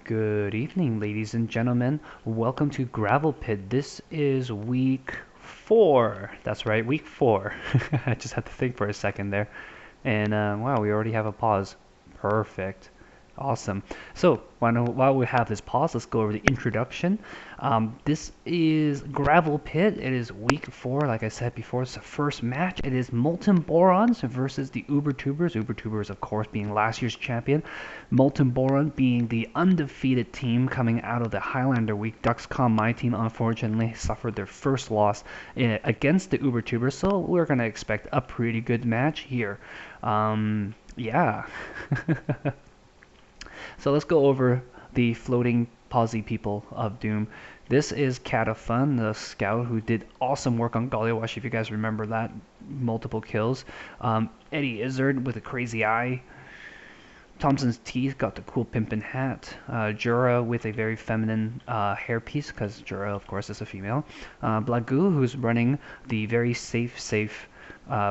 Good evening, ladies and gentlemen. Welcome to Gravel Pit. This is week 4. That's right, week 4. I just had to think for a second there. And wow, we already have a pause. Perfect. Awesome. So, while we have this pause, let's go over the introduction. This is Gravel Pit. It is week 4. Like I said before, it's the first match. It is Molten Borons versus the Ubertubers. Ubertubers, of course, being last year's champion. Molten Boron being the undefeated team coming out of the Highlander week. Duxcom, my team, unfortunately, suffered their first loss against the Ubertubers. So, we're going to expect a pretty good match here. Yeah. So let's go over the floating posy people of Doom. This is Catafun, the scout who did awesome work on Gollywash, if you guys remember that. Multiple kills. Eddie Izzard with a crazy eye. Thompson's Teeth got the cool pimpin' hat. Jura with a very feminine hairpiece, because Jura, of course, is a female. Blagoo, who's running the very safe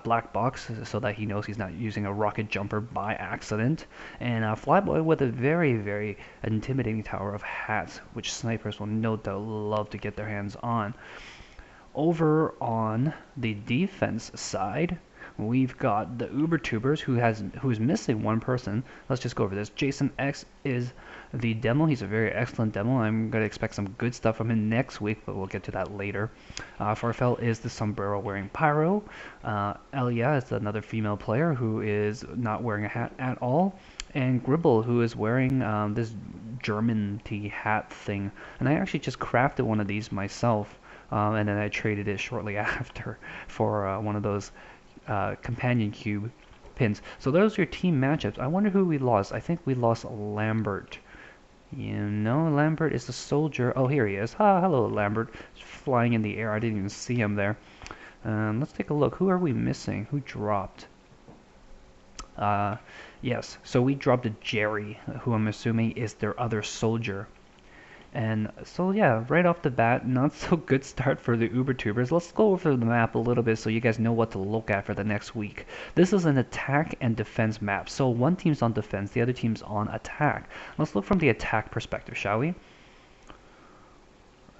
black box so that he knows he's not using a rocket jumper by accident. And Flyboy with a very intimidating tower of hats, which snipers will no doubt love to get their hands on. Over on the defense side, we've got the Ubertubers who's missing one person. Let's just go over this. Jason X is the demo. He's a very excellent demo. I'm going to expect some good stuff from him next week, but we'll get to that later. Farfel is the sombrero wearing pyro. Elia is another female player who is not wearing a hat at all. And Gribble, who is wearing this German tea hat thing. And I actually just crafted one of these myself. And then I traded it shortly after for one of those companion cube pins. So those are your team matchups. I wonder who we lost. I think we lost Lambert. Lambert is the soldier. Oh, here he is. Hello, Lambert. He's flying in the air. I didn't even see him there. Let's take a look. Who are we missing? Who dropped? Yes, so we dropped a Jerry, who I'm assuming is their other soldier. And so yeah, right off the bat, not so good start for the Ubertubers. Let's go over the map a little bit so you guys know what to look at for the next week. This is an attack and defense map. So one team's on defense, the other team's on attack. Let's look from the attack perspective, shall we?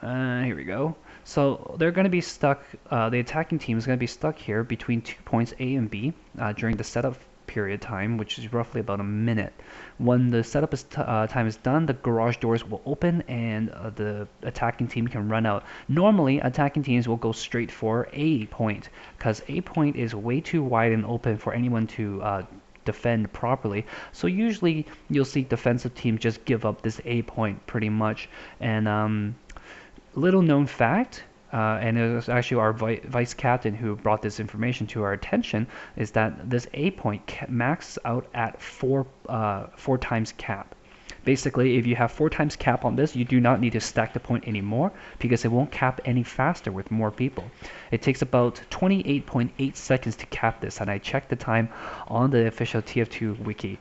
Here we go. So they're going to be stuck, the attacking team is going to be stuck here between 2 points A and B during the setup period time, which is roughly about a minute. When the setup time is done, the garage doors will open and the attacking team can run out. Normally, attacking teams will go straight for A point, because A point is way too wide and open for anyone to defend properly. So usually you'll see defensive teams just give up this A point pretty much. And little known fact, and it was actually our vice captain who brought this information to our attention, is that this A point maxes out at four times cap. Basically, if you have 4 times cap on this, you do not need to stack the point anymore because it won't cap any faster with more people. It takes about 28.8 seconds to cap this, and I checked the time on the official TF2 wiki.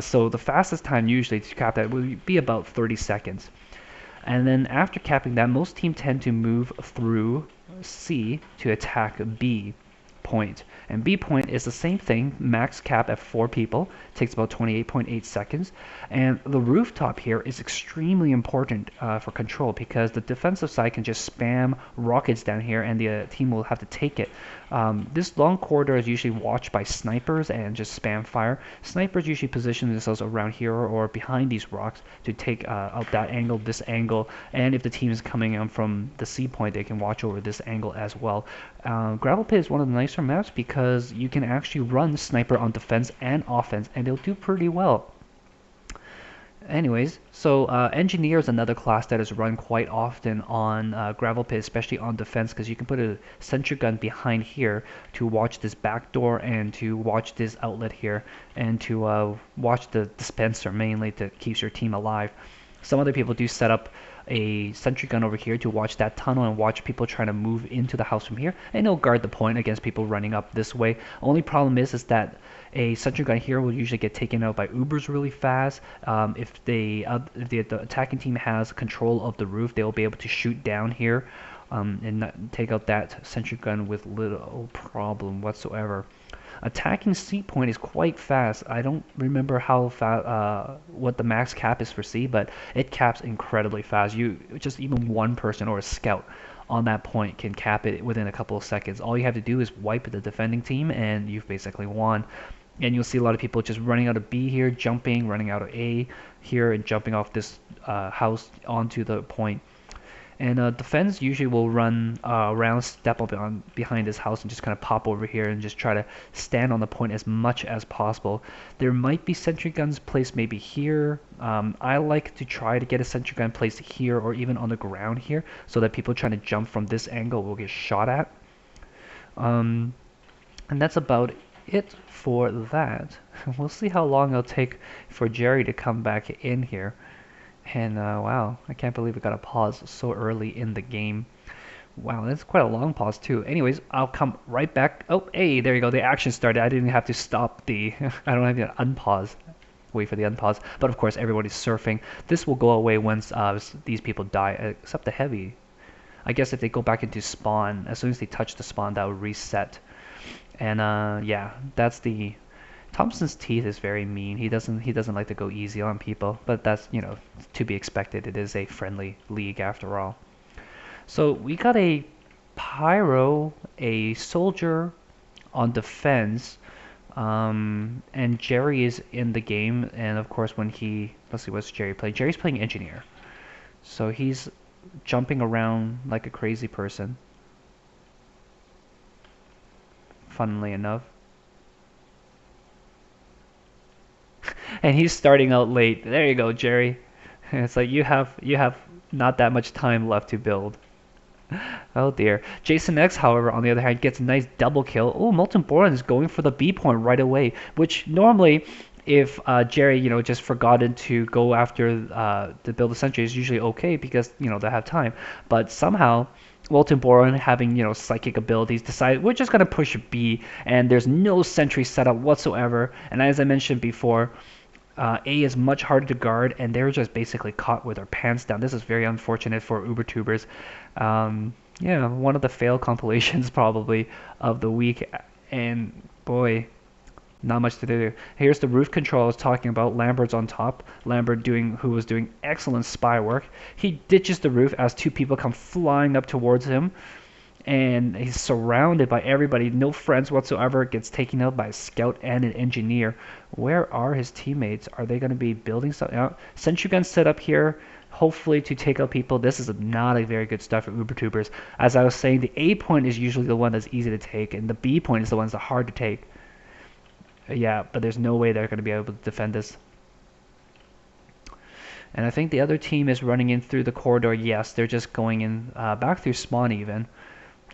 So the fastest time usually to cap that would be about 30 seconds. And then after capping that, most teams tend to move through C to attack B point. And B point is the same thing, max cap at 4 people, takes about 28.8 seconds. And the rooftop here is extremely important for control because the defensive side can just spam rockets down here and the team will have to take it. This long corridor is usually watched by snipers and just spam fire. Snipers usually position themselves around here or behind these rocks to take out that angle, this angle, and if the team is coming in from the C point, they can watch over this angle as well. Gravel Pit is one of the nicer maps because you can actually run sniper on defense and offense, and they'll do pretty well. Anyways, so Engineer is another class that is run quite often on Gravel Pit, especially on defense, because you can put a sentry gun behind here to watch this back door and to watch this outlet here and to watch the dispenser mainly to keep your team alive. Some other people do set up a sentry gun over here to watch that tunnel and watch people trying to move into the house from here, and it'll guard the point against people running up this way. Only problem is that a sentry gun here will usually get taken out by Ubers really fast. If the attacking team has control of the roof, they will be able to shoot down here and not take out that sentry gun with little problem whatsoever. Attacking C point is quite fast. I don't remember how fast, what the max cap is for C, but it caps incredibly fast. You just even one person or a scout on that point can cap it within a couple of seconds. All you have to do is wipe the defending team, and you've basically won. And you'll see a lot of people just running out of B here, jumping, running out of A here, and jumping off this house onto the point. And defense usually will run around, step up on behind this house, and just kind of pop over here and just try to stand on the point as much as possible. There might be sentry guns placed maybe here. I like to try to get a sentry gun placed here or even on the ground here, so that people trying to jump from this angle will get shot at. And that's about it for that. We'll see how long it'll take for Jerry to come back in here. And wow, I can't believe we got a pause so early in the game. Wow, that's quite a long pause too. Anyways, I'll come right back. Oh, hey, there you go. The action started. I didn't have to stop the... I don't have to unpause. Wait for the unpause. But of course, everybody's surfing. This will go away once these people die, except the heavy. I guess if they go back into spawn, as soon as they touch the spawn, that will reset. And yeah, that's the... Thompson's teeth is very mean. He doesn't like to go easy on people, but that's, you know, to be expected. It is a friendly league after all. So we got a pyro, a soldier on defense, and Jerry is in the game. And of course, when he, let's see, what's Jerry playing? Jerry's playing engineer, so he's jumping around like a crazy person. Funnily enough. And he's starting out late. There you go, Jerry. It's like you have not that much time left to build. Oh dear. Jason X, however, on the other hand, gets a nice double kill. Oh, Molten Boron is going for the B point right away, which normally, if Jerry, you know, just forgotten to go after to build a sentry is usually okay because, you know, they have time. But somehow, Molten Boron, having, you know, psychic abilities, decided we're just gonna push B, and there's no sentry setup whatsoever. And as I mentioned before, A is much harder to guard, and they're just basically caught with their pants down. This is very unfortunate for UberTubers. Yeah, one of the fail compilations probably of the week, and boy, not much to do. Here's the roof control I was talking about. Lambert's on top. Lambert who was doing excellent spy work. He ditches the roof as two people come flying up towards him. And he's surrounded by everybody, no friends whatsoever, gets taken out by a scout and an engineer. Where are his teammates? Are they going to be building something out? Sentry gun set up here, hopefully to take out people. This is not a very good stuff for UberTubers. As I was saying, the A point is usually the one that's easy to take, and the B point is the ones that are hard to take. Yeah, but there's no way they're going to be able to defend this. And I think the other team is running in through the corridor. Yes, they're just going in back through spawn even,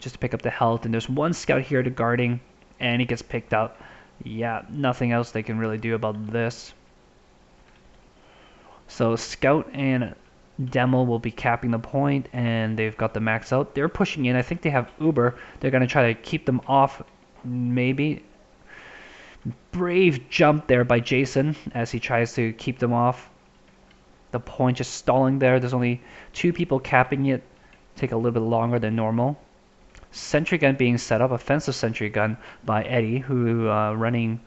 just to pick up the health. And there's one scout here to guarding, and he gets picked up. Yeah, nothing else they can really do about this. So scout and demo will be capping the point, and they've got the max out. They're pushing in. I think they have Uber. They're going to try to keep them off, maybe. Brave jump there by Jason as he tries to keep them off. The point just stalling there. There's only two people capping it. Take a little bit longer than normal. Sentry gun being set up, offensive sentry gun by Eddie, who running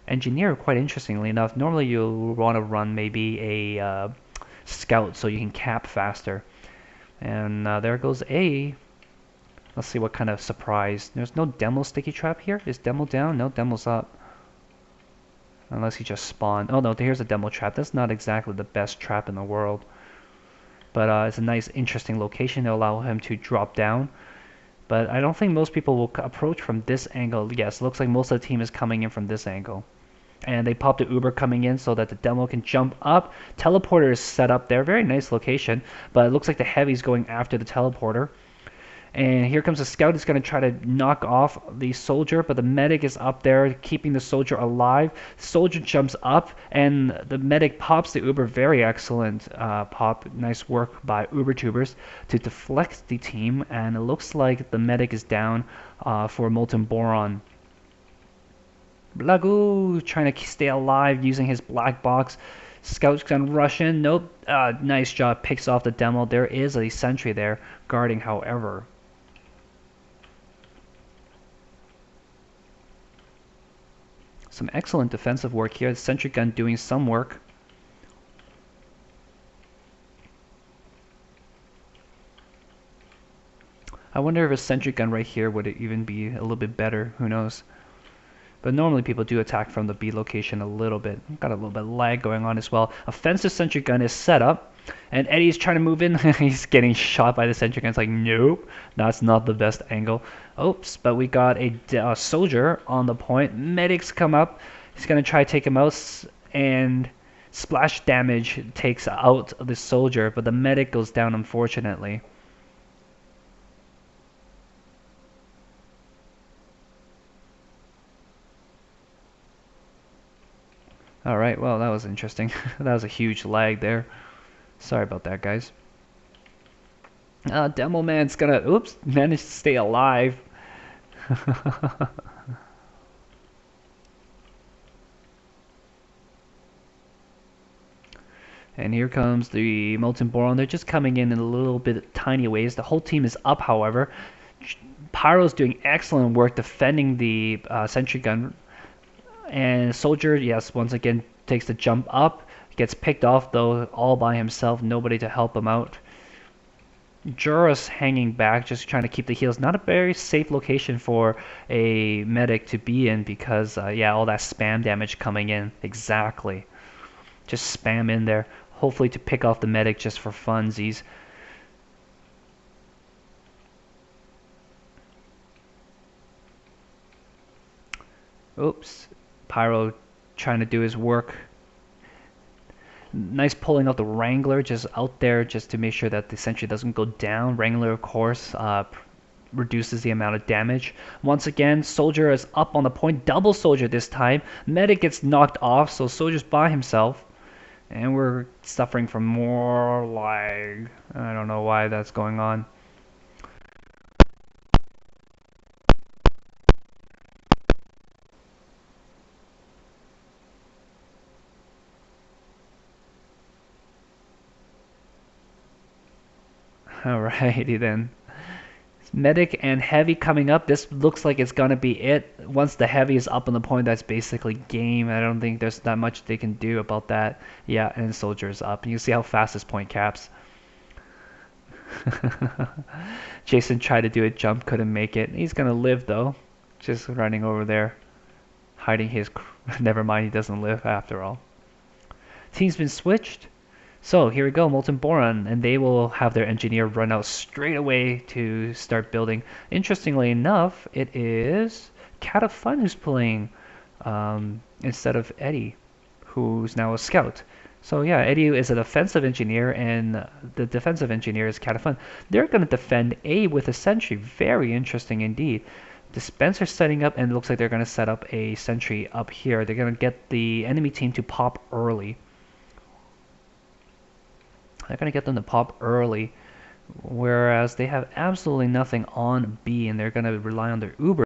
engineer quite interestingly enough. Normally you'll want to run maybe a scout so you can cap faster. And there goes A. Let's see what kind of surprise. There's no demo sticky trap here. Is demo down? No, demo's up. Unless he just spawned. Oh no, here's a demo trap. That's not exactly the best trap in the world. But it's a nice interesting location to allow him to drop down. But I don't think most people will approach from this angle. Yes, looks like most of the team is coming in from this angle. And they popped the Uber coming in so that the demo can jump up. Teleporter is set up there. Very nice location. But it looks like the heavy's going after the teleporter. And here comes a scout who's going to try to knock off the soldier, but the medic is up there keeping the soldier alive. The soldier jumps up, and the medic pops the Uber. Very excellent pop. Nice work by UberTubers to deflect the team, and it looks like the medic is down for Molten Boron. Blagoo trying to stay alive using his black box. Scout's gonna rush in. Nope. Nice job. Picks off the demo. There is a sentry there guarding, however. Some excellent defensive work here. The sentry gun doing some work. I wonder if a sentry gun right here would even be a little bit better. Who knows? But normally people do attack from the B location a little bit. Got a little bit of lag going on as well. Offensive sentry gun is set up. And Eddie's trying to move in. He's getting shot by the sentry gun. It's like, nope, that's not the best angle. Oops, but we got a soldier on the point. Medics come up. He's going to try to take him out. And splash damage takes out the soldier. But the medic goes down, unfortunately. Alright, well, that was interesting. That was a huge lag there. Sorry about that, guys. Demo Man's gonna, oops, manage to stay alive. And here comes the Molten Boron. They're just coming in a little bit tiny ways. The whole team is up, however. Pyro's doing excellent work defending the sentry gun. And Soldier, yes, once again takes the jump up. Gets picked off, though, all by himself. Nobody to help him out. Juras hanging back, just trying to keep the heals. Not a very safe location for a medic to be in because, yeah, all that spam damage coming in. Exactly. Just spam in there. Hopefully to pick off the medic just for funsies. Oops. Pyro trying to do his work. Nice pulling out the Wrangler just out there just to make sure that the sentry doesn't go down. Wrangler, of course, reduces the amount of damage. Once again, Soldier is up on the point. Double Soldier this time. Medic gets knocked off, so Soldier's by himself. And we're suffering from more lag. I don't know why that's going on. Alrighty then. Medic and Heavy coming up. This looks like it's gonna be it. Once the Heavy is up on the point, that's basically game. I don't think there's that much they can do about that. Yeah, and Soldier's up. You see how fast this point caps. Jason tried to do a jump, couldn't make it. He's gonna live though. Just running over there, hiding his. Never mind, he doesn't live after all. Team's been switched. So here we go, Molten Boron, and they will have their engineer run out straight away to start building. Interestingly enough, it is Cat of Fun who's playing instead of Eddie, who's now a scout. So yeah, Eddie is an offensive engineer, and the defensive engineer is Cat of Fun. They're going to defend A with a sentry. Very interesting indeed. Dispenser setting up, and it looks like they're going to set up a sentry up here. They're going to get the enemy team to pop early. They're going to get them to pop early, whereas they have absolutely nothing on B, and they're going to rely on their Uber